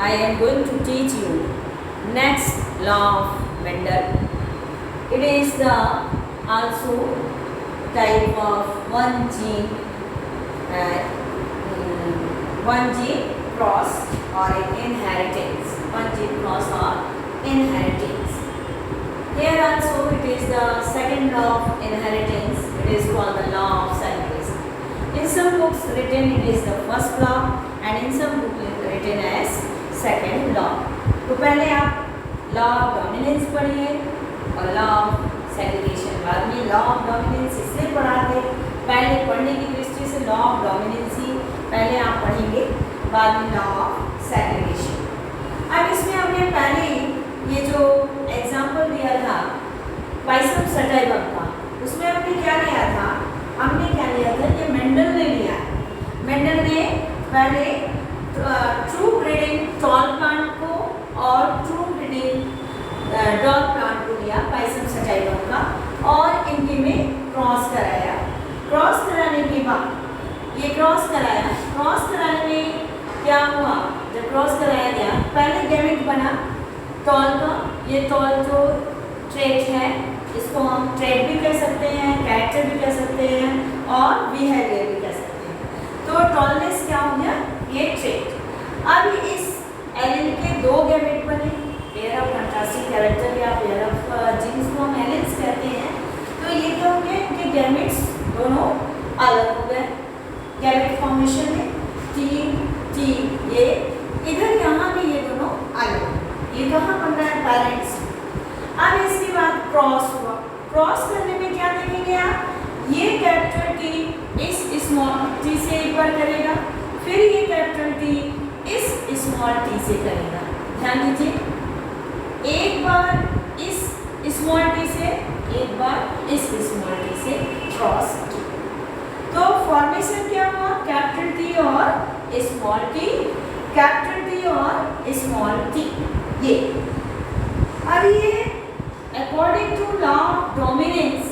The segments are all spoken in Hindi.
I am going to teach you next law of Mendel. It is the also type of one gene cross or an inheritance. One gene cross or inheritance. Here also it is the second law of inheritance. It is called the law of segregation. In some books written it is the first law and in some book written as second law. तो पहले आप law of dominance पढ़िए और law of segregation बाद में law of dominance इसलिए पढ़ाते पहले पढ़ने की दृष्टि से law of dominance ही पहले आप पढ़ेंगे बाद में law of segregation. अब इसमें हमने पहले ये जो एग्जाम्पल दिया था बाइसम सटाइवम का उसमें हमने क्या लिया था ये मेंडल ने लिया. मेंडल ने पहले ट्रू ब्रीडिंग टॉल प्लांट को और ट्रू ब्रीडिंग डॉग प्लांट को लिया बाइसम सटाइवम का और इनके में क्रॉस कराया. क्रॉस कराने के बाद ये क्रॉस कराने में क्या हुआ, जब क्रॉस कराया गया पहले गैमेट बना टॉल का. ये टॉल जो ट्रेट है इसको हम ट्रेट भी कह सकते हैं, कैरेक्टर भी कह सकते हैं और बिहेवियर भी कह सकते हैं. तो टॉलनेस क्या हो गया, ये ट्रेट. अब इस एलिल के दो गैमेट बने, पेयर ऑफ कंट्रास्टिंग कैरेक्टर या पेयर ऑफ जीन्स को हम एलिल्स कहते हैं. तो ये क्या हो गया, इनके गैमेट्स दोनों अलग हो गए. गैमेट फॉर्मेशन में टी ये इधर यहाँ भी ये दोनों अलग. ये कहाँ बन रहा है, पेरेंट्स. अब इसके बाद क्रॉस हुआ. क्रॉस करने में क्या देखेंगे आप, ये कैपिटल टी इस स्मॉल टी से एक बार करेगा, फिर ये कैपिटल टी इस स्मॉल टी से करेगा. ध्यान दीजिए, एक बार इस स्मॉल टी से एक बार इस स्मॉल टी से क्रॉस. तो फॉर्मेशन क्या हुआ, कैपिटल टी और स्मॉल टी, कैपिटल टी और स्मॉल टी. ये अब ये according to law of dominance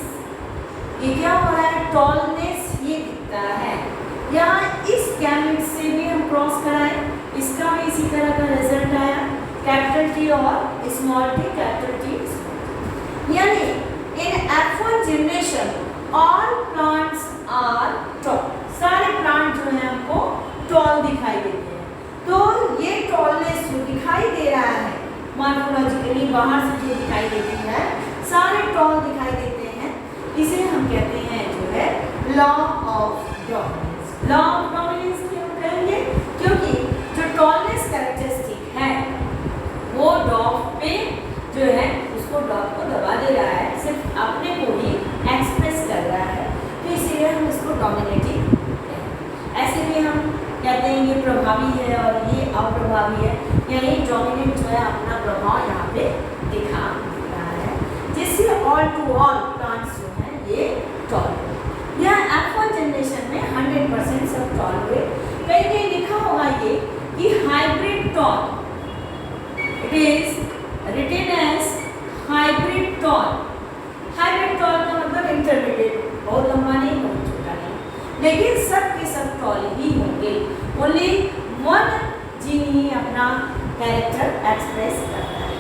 ये क्या हो रहा है, टॉलनेस ये दिखता है. यहाँ इस गैमेट से भी हम क्रॉस कराएं, इसका भी इसी तरह का रिजल्ट आया, कैपिटल टी और small T, capital T small T. यानी in F1 generation all plants are tall. सारे प्लांट जो है हमको टॉल दिखाई देते हैं. तो ये टॉलनेस जो दिखाई दे रहा है मॉर्फोलॉजिकली बाहर से जो दिखाई देती है, सारे टॉल दिखाई देते हैं, इसे हम कहते हैं जो है law of dominance. Law of dominance क्यों कहेंगे, क्योंकि जो टॉलनेस कैरेक्टरिस्टिक है वो डॉग पे जो है उसको डॉग को दबा दे रहा है, सिर्फ अपने को ही एक्सप्रेस कर रहा है. तो इसीलिए हम इसको डोमिनेटिंग कहते हैं. ऐसे भी हम कहते हैं ये प्रभावी है और ये अप्रभावी है, यानी डोमिनेंट जो है अपना प्रभाव यहाँ पे दिखा रहा है, जिससे ऑल टू ऑल प्लांट्स जो हैं ये टॉल. यह F1 जनरेशन में 100% सब टॉल हुए. कहीं कहीं लिखा होगा ये कि hybrid tall, it is written as hybrid tall. Hybrid tall का मतलब इंटरमीडिएट, बहुत लंबा नहीं बहुत छोटा नहीं, लेकिन सब के सब टॉल ही होंगे. ओनली वन जीन ही अपना कैरेक्टर एक्सप्रेस करता है.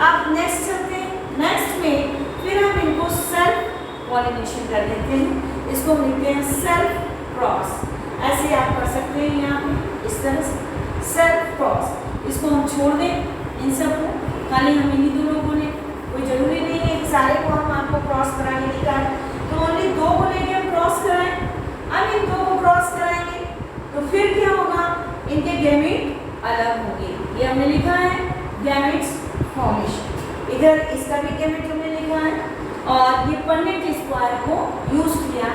अब नेक्स्ट चलते हैं. नेक्स्ट में फिर हम इनको सेल्फ पॉलिनेशन कर देते हैं. इसको हम लिखते हैं सेल्फ क्रॉस. ऐसे आप कर सकते हैं यहाँ पे इस तरह से सेल्फ क्रॉस. इसको हम छोड़ दें इन सब को, खाली हम इन्हीं दोनों को लें. कोई जरूरी नहीं है कि सारे को हम आपको क्रॉस कराने निकालें, तो ओनली दो को लेके हम क्रॉस कराएं. अब इन दो को क्रॉस कराएंगे तो फिर क्या होगा, इनके गैमेट अलग होंगे. ये हमने लिखा है गैमेट्स फॉर्मेशन, इधर इसका भी गैमेट हमने लिखा है और ये पन्नेट स्क्वायर को यूज किया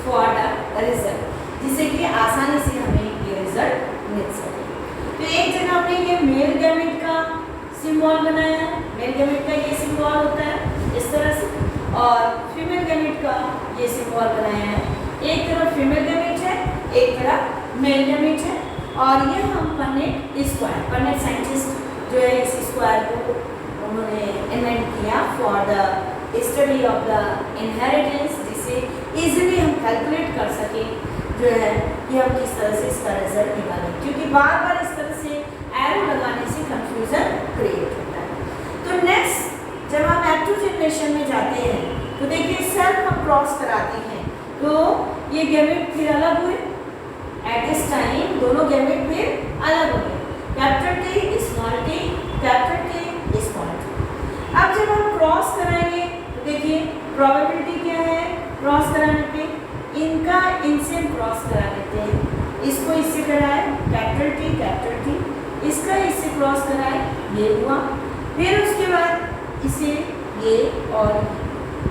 फॉर द रिजल्ट, जिससे कि आसानी से हमें ये रिजल्ट मिल सके. तो एक जगह हमने ये मेल गैमेट का सिंबल बनाया है. मेल गैमेट का ये सिंबल होता है इस तरह से और फीमेल गैमेट का ये सिंबल बनाया है. एक तरफ फीमेल गैमेट है, एक तरफ मेल गैमेट है और ये हम पन्नेट स्क्वायर, पन्नेट साइंटिस्ट जो है इस स्क्वायर को उन्होंने इन्वेंट किया for the study of the inheritance, जिसे इजीली हम कैलकुलेट कर सकें जो है कि हम किस तरह से इसका रिजल्ट निकालें. क्योंकि बार बार इस तरह से एरो लगाने से कंफ्यूजन क्रिएट होता है। तो नेक्स्ट जब हम एक्टिव जनरेशन में जाते हैं तो देखिए सेल हम क्रॉस कराते हैं तो ये गैमेट फिर अलग हुए, एट दिस टाइम दोनों गैमेट फिर अलग हो गए, capital T small T, capital T small T. अब जब हम क्रॉस कराएंगे तो देखिए प्रोबेबिलिटी क्या है क्रॉस कराने पे, इनका इनसे क्रॉस करा देते हैं, इसको इससे कराए कैपिटल टी, इसका इससे क्रॉस कराए ये हुआ, फिर उसके बाद इसे ये और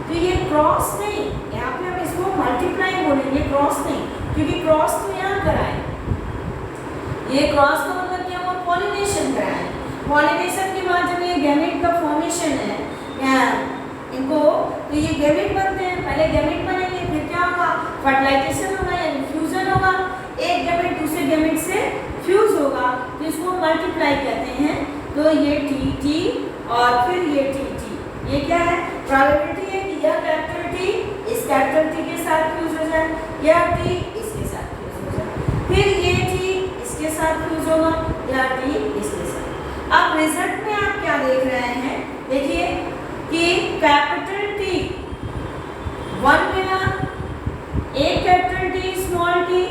तो ये क्रॉस नहीं, यहाँ पे हम इसको मल्टीप्लाई बोलेंगे क्रॉस नहीं, क्योंकि क्रॉस तो यहाँ कराए, ये क्रॉस का मतलब क्या हुआ पॉलिनेशन कराए, पॉलिनेशन के बाद जब ये गैमेट का फॉर्मेशन है यहाँ इनको तो ये गैमेट बनते हैं, पहले गैमेट बनेंगे फिर क्या होगा फर्टिलाइजेशन होगा यानी फ्यूजन होगा, एक गैमेट दूसरे गैमेट से फ्यूज होगा तो इसको मल्टीप्लाई कहते हैं। तो ये टी और फिर ये टी, ये क्या है प्रोबेबिलिटी है कि यह कैपिटल टी इस कैपिटल टी के साथ फ्यूज हो जाए, यह टी इसके साथ फ्यूज हो जाए, फिर ये टी इसके साथ फ्यूज होगा, यह टी इसके साथ। अब रिजल्ट में आप क्या देख रहे हैं, देखिए कि कैपिटल टी 1 मिला, एक कैपिटल टी स्मॉल टी,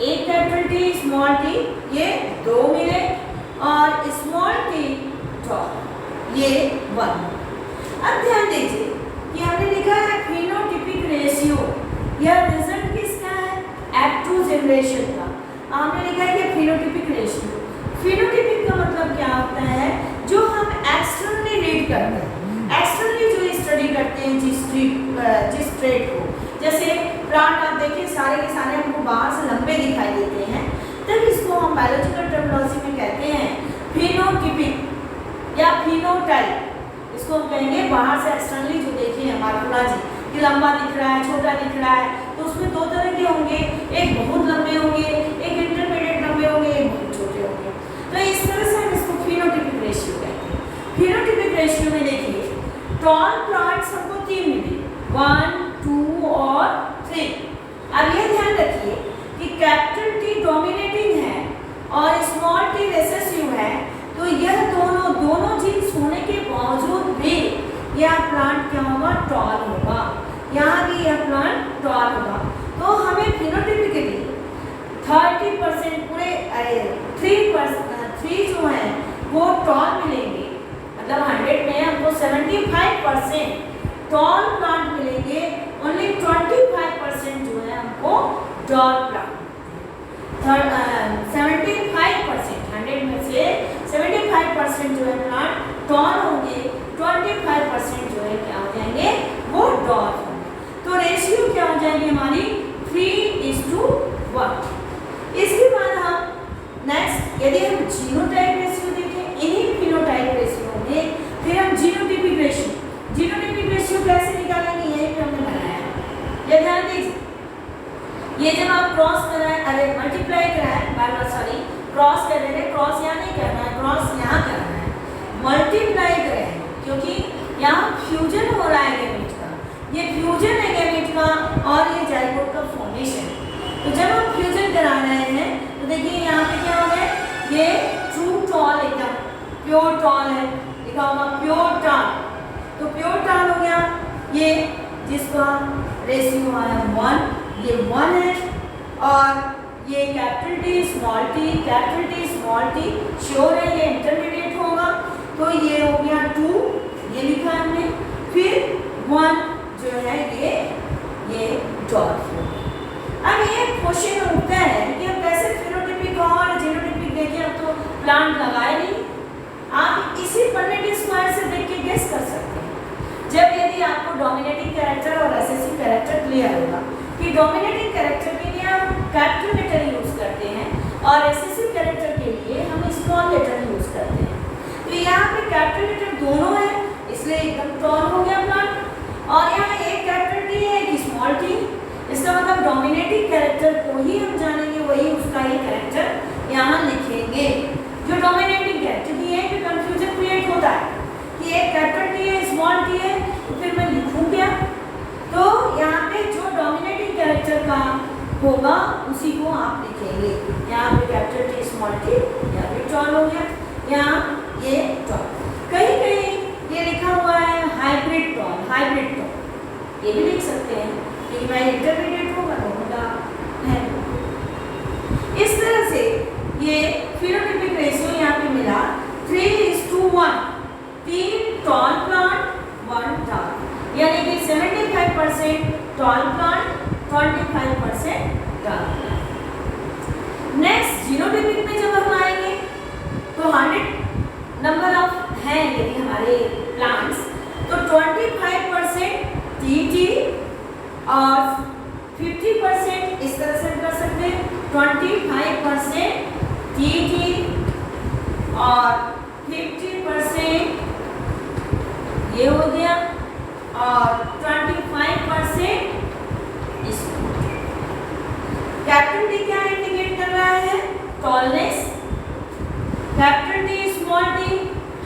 एक कैपिटल टी स्मॉल टी, ये 2 मिले और स्मॉल टी डॉट ये 1। अब ध्यान दीजिए कि हमने लिखा है फिनोटिपिक रेशियो, यह रिजल्ट किसका है एक्टिव जनरेशन का, हमने लिखा है कि फिनोटिपिक रेशियो, फिनोटिपिक का मतलब क्या होता है जो हम एक्सटर्नली रीड करते हैं, एक्सटर्नली जो स्टडी करते हैं जिस ट्रेट को, जैसे प्लांट आप देखिए सारे के सारे हमको बाहर से लंबे दिखाई देते हैं, तब इसको हम बायोलॉजिकल टर्मिनोलॉजी में कहते हैं फिनोटिपिक या फिनोटाइप, इसको हम कहेंगे बाहर से एक्सटर्नली जो देखिए मार्फोलॉजी कि लंबा दिख रहा है छोटा दिख रहा है, तो उसमें 2 तरह के होंगे, एक बहुत लंबे होंगे, एक इंटरमीडिएट लंबे होंगे, एक बहुत छोटे होंगे, तो इस तरह से हम इसको फिनोटिपिक रेशियो कहते हैं। फिनोटिपिक रेशियो में देखिए टॉल प्लांट्स हमको 3 मिले 1, 2 और 3। अब ये ध्यान रखिए कि कैपिटल टी डोमिनेटिंग है और स्मॉल टी रिसेसिव है, तो यह दोनों जीन्स होने के बावजूद भी यह प्लांट क्या होगा टॉल होगा, यहाँ भी यह प्लांट टॉल होगा। तो हमें फिनोटिपिकली 30% पूरे 3 जो है वो टॉल मिलेंगे, मतलब 100 में हमको 75% टॉल प्लांट मिलेंगे, ओनली 25% जो है हमको डॉल प्लांट, 75% 100 में से 75% जो है प्लांट टॉल होंगे, 25% जो है क्या हो जाएंगे वो डॉल होंगे। तो रेशियो क्या हो जाएगी हमारी 3:1। इसके बाद हम नेक्स्ट यदि हम जीनोटाइप रेशियो देखें, इन्हीं फिनोटाइप रेशियो में फिर हम जीनोटिपिक रेशियो कैसे निकालेंगे यही पे हमने बनाया है, ये ध्यान दीजिए। ये जब आप क्रॉस कराएं मल्टीप्लाई कराएं क्रॉस कर रहे हैं, क्रॉस यहाँ नहीं करना है, क्रॉस यहाँ करना है, मल्टीप्लाई करें क्योंकि यहाँ फ्यूजन हो रहा है गैमेट का, ये फ्यूजन है गैमेट का और ये जाइगोट का फॉर्मेशन। तो जब हम फ्यूजन करा रहे हैं तो देखिए यहाँ पे क्या हो गया, ये ट्रू टॉल एकदम प्योर टॉल है, लिखा होगा प्योर टॉल, तो प्योर टॉल हो गया, ये जिसका रेशियो आया 1, ये 1 है, और ये capital T small T sure है ये इंटरमीडिएट होगा, तो ये हो गया 2, ये लिखा है हमने, फिर 1 जो है ये डॉट हो गया। अब ये क्वेश्चन उठता है कि हम कैसे फिनोटिपिक और जीनोटिपिक देखें, अब तो प्लांट लगाए नहीं, आप इसी पन्नेट स्क्वायर से देख के गेस कर सकते हैं। जब यदि आपको डोमिनेटिंग कैरेक्टर और रिसेसिव कैरेक्टर क्लियर होगा कि डोमिनेटिंग कैरेक्टर के लिए हम कैपिटल लेटर यूज करते हैं और रिसेसिव कैरेक्टर के लिए हम स्मॉल लेटर यूज करते हैं, तो यहाँ पे कैपिटल लेटर दोनों है इसलिए एकदम टॉल हो गया प्लांट, और यहाँ एक कैपिटल टी है एक स्मॉल टी, इसका मतलब डोमिनेटिंग कैरेक्टर को ही हम जानेंगे, वही उसका ये कैरेक्टर यहाँ लिखेंगे जो डोमिनेटिंग है, क्योंकि यहीं पे कंफ्यूजन क्रिएट होता है कि एक कैपिटल टी है स्मॉल टी है तो फिर मैं लिखूँ क्या, तो यहाँ पे जो डोमिनेटिंग कैरेक्टर का होगा उसी को आप लिखेंगे, यहाँ पे कैपिटल टी स्मॉल टी या टॉन हो गया, यहाँ ये टॉन। कहीं कहीं ये लिखा हुआ है हाइब्रिड टॉन, हाइब्रिड टॉन ये भी लिख सकते हैं, लेकिन मैं इंटरमीडिएट होगा है। इस तरह से ये फिनोटाइपिक रेशियो यहाँ पे मिला 3:1, 3 टॉल प्लांट 1 टाल, यानी कि 75% टॉल प्लांट, 25% टाल प्लांट। नेक्स्ट जीनोटाइपिक में जब हम आएंगे तो 100 नंबर ऑफ हैं यदि हमारे प्लांट्स, तो 25% टीटी और 50% इस तरह से कर सकते हैं, 25% टीटी और 50% ये हो गया और 25% इसको। कैपिटल डी क्या इंडिकेट कर रहा है? Tallness. Capital D small D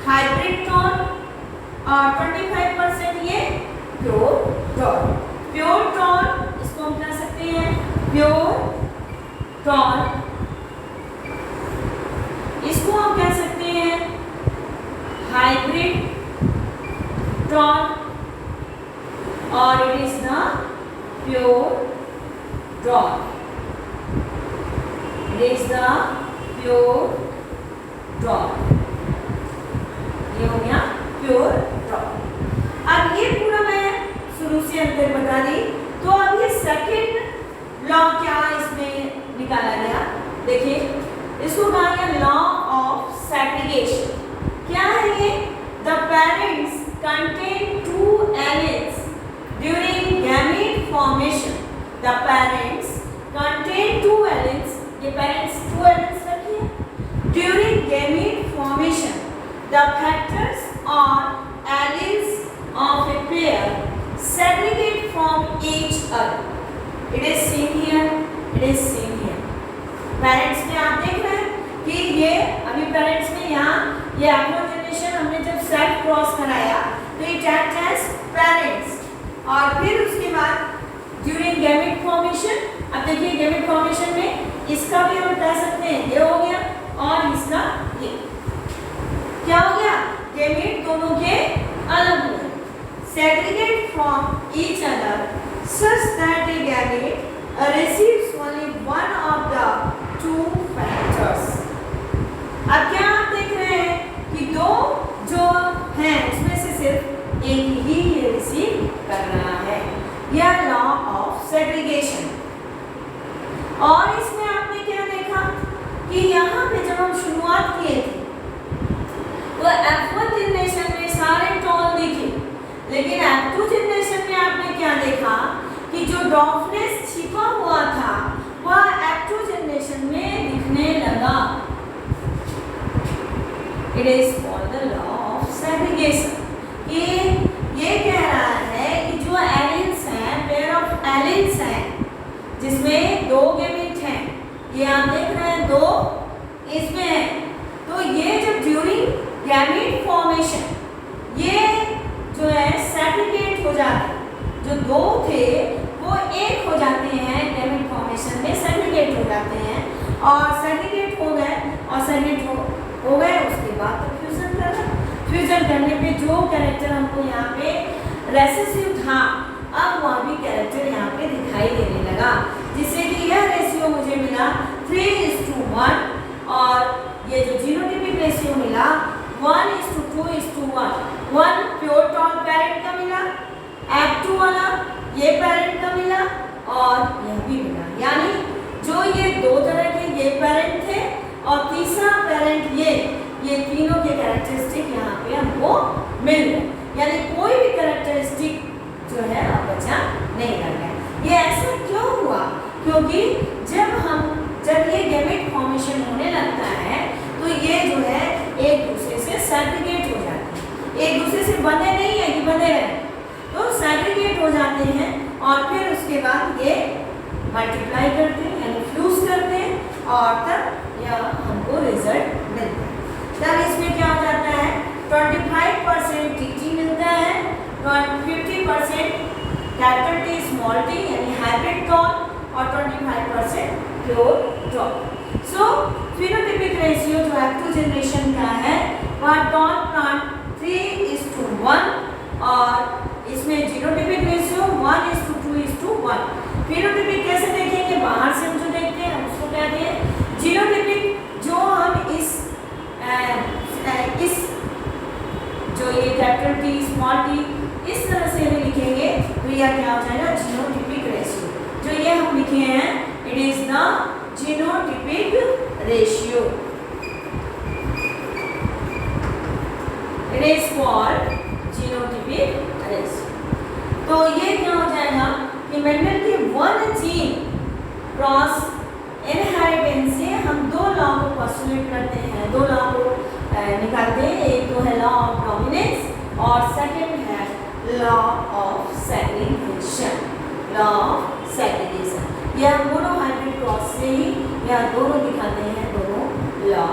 hybrid tall और 25% ये प्योर टॉन। प्योर टॉन इसको हम कह सकते हैं प्योर टॉन, इसको हम कह सकते हैं हाइब्रिड टॉन और it is the pure tall, it is the pure tall. ये हो गया प्योर टॉन। अब ये पूरा मैं शुरू से अंत तक बता दी, तो अब ये सेकंड लॉ क्या इसमें निकाला गया, देखिए इसको कहा गया लॉ ऑफ सेग्रीगेशन। क्या है ये? The parents contain 2 alleles during gamete formation. The parents contain 2 alleles, ये parents 2 alleles रखिए, during gamete formation. The factors or alleles of a pair segregate from each other. It is seen here, it is seen here. Parents में आप देख रहे हैं कि ये अभी पेरेंट्स में यहाँ ये एप्रोजेनेशन हमने जब सेट क्रॉस कराया तो इट एक्ट एज पेरेंट्स, और फिर उसके बाद ड्यूरिंग गैमेट फॉर्मेशन, अब देखिए गैमेट फॉर्मेशन में इसका भी हम कह सकते हैं ये हो गया और इसका ये क्या हो गया, गैमेट दोनों के अलग हो गए, segregate from each other such that A gamete receives only one of the 2 factors. अब क्या आप देख रहे हैं कि दो जो हैं उसमें से सिर्फ एक ही ये रिसीव कर रहा है, यह लॉ ऑफ सेग्रीगेशन। और इसमें आपने क्या देखा कि यहाँ पे जब हम शुरुआत किए थे तो F1 जनरेशन में सारे टॉल दिखे, लेकिन F2 जनरेशन में आपने क्या देखा कि जो डॉफनेस छिपा हुआ था वह F2 जनरेशन में दिखने लगा। It is called the law of segregation। ये कह रहा है कि जो एलिन्स हैं, पेयर ऑफ एलिन्स हैं जिसमें 2 गैमेट हैं, ये आप देख रहे हैं 2 इसमें है, तो ये जब ड्यूरिंग गैमेट फॉर्मेशन ये जो है सेग्रीगेट हो जाते हैं, जो 2 थे वो एक हो जाते हैं, गैमेट फॉर्मेशन में सेग्रीगेट हो जाते हैं और सेग्रीगेट हो गए और सेग्रीगेट हो गए उसके बाद तो फ्यूजन करना, फ्यूजन करने पे जो कैरेक्टर हमको यहाँ पे रेसेसिव था अब वह भी कैरेक्टर यहाँ पे दिखाई देने लगा, जिससे कि यह रेशियो मुझे मिला 3:1 और ये जो जीनोटाइपिक रेशियो मिला 1:2:1। 1 प्योर टॉल पेरेंट का मिला, F2 वाला ये पेरेंट का मिला और यह भी मिला, यानी जो ये 2 तरह के ये पेरेंट थे और तीसरा पेरेंट ये तीनों के कैरेक्टरिस्टिक यहाँ पे हमको मिल गए, यानी कोई भी कैरेक्टरिस्टिक जो है अब बचा नहीं रह गया। ये ऐसा क्यों हुआ? क्योंकि जब ये गैमेट फॉर्मेशन होने लगता है तो ये जो है एक दूसरे से सेग्रीगेट हो जाते हैं, एक दूसरे से बंधे नहीं है कि बंधे रहे, तो सेग्रीगेट हो जाते हैं और फिर उसके बाद ये मल्टीप्लाई करते हैं यानी फ्यूज करते हैं और तब यह हमको रिजल्ट मिलता है। तब इसमें क्या हो जाता है 25% टीटी मिलता है, 50% कैपिटल टी स्मॉल टी यानी हाइब्रिड टॉन और 25% प्योर टॉन। सो फिनोटाइपिक रेशियो जो एक्टिव जनरेशन का है वह डॉट प्लांट 3:1 और इसमें जीनोटाइपिक रेशियो 1:2:1। फिनोटाइपिक कैसे देखेंगे, बाहर से हम जो देखते हैं हम उसको कहते हैं जीनोटाइपिक। जो हम इस जो ये कैपिटल टी स्मॉल टी इस तरह से भी लिखेंगे तो यह क्या हो जाएगा, जीनोटाइपिक रेशियो। जो ये हम लिखे हैं it is the genotypic ratio, it is called genotypic ratio. तो ये क्या हो जाएगा कि मेंडल की वन जीन क्रॉस इनहेरिटेंस से हम दो लॉ को पोस्टुलेट करते हैं, दो लॉ को निकालते हैं। एक तो है लॉ ऑफ डोमिनेंस और सेकंड है law of segregation, law of segregation. यह मोनोहाइब्रिड क्रॉस से ही यह दोनों दिखाते हैं, दोनों लॉ।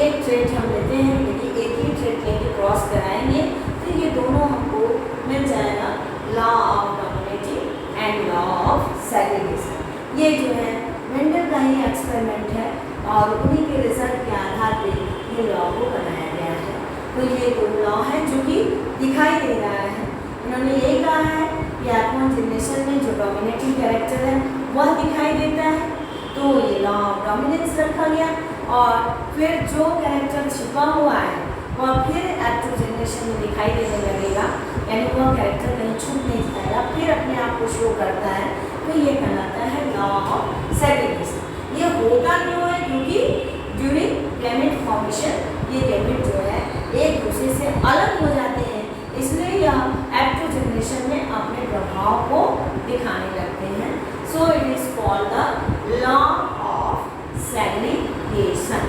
एक ट्रेट हम लेते हैं, यदि एक ही ट्रेट लेके क्रॉस कराएंगे तो ये दोनों हमको मिल जाएगा, law of dominating and law of segregation. ये जो है मेंडल का ही एक्सपेरिमेंट है और उन्हीं के रिजल्ट के आधार पे ये लॉ को बनाया गया है। तो ये दो लॉ है जो कि दिखाई दे रहा है। इन्होंने यही कहा है कि एटमॉन जनरेशन में जो डोमिनेटिंग कैरेक्टर है वह दिखाई देता है, तो ये लॉ ऑफ डोमिनेंस रखा गया। और फिर जो कैरेक्टर छिपा हुआ है वह फिर एक्टिव जनरेशन में दिखाई देने लगेगा, यानी वह कैरेक्टर कहीं छुप नहीं जाएगा, फिर अपने आप को शो करता है, तो ये कहलाता है लॉ ऑफ सेग्रीगेशन। ये होता क्यों है, क्योंकि ड्यूरिंग गैमेट फॉर्मेशन ये गैमेट जो है एक दूसरे से अलग हो जाते हैं, इसलिए यह एक्टिव जनरेशन में अपने प्रभाव को दिखाने लगते हैं। So it is called the law of segregation.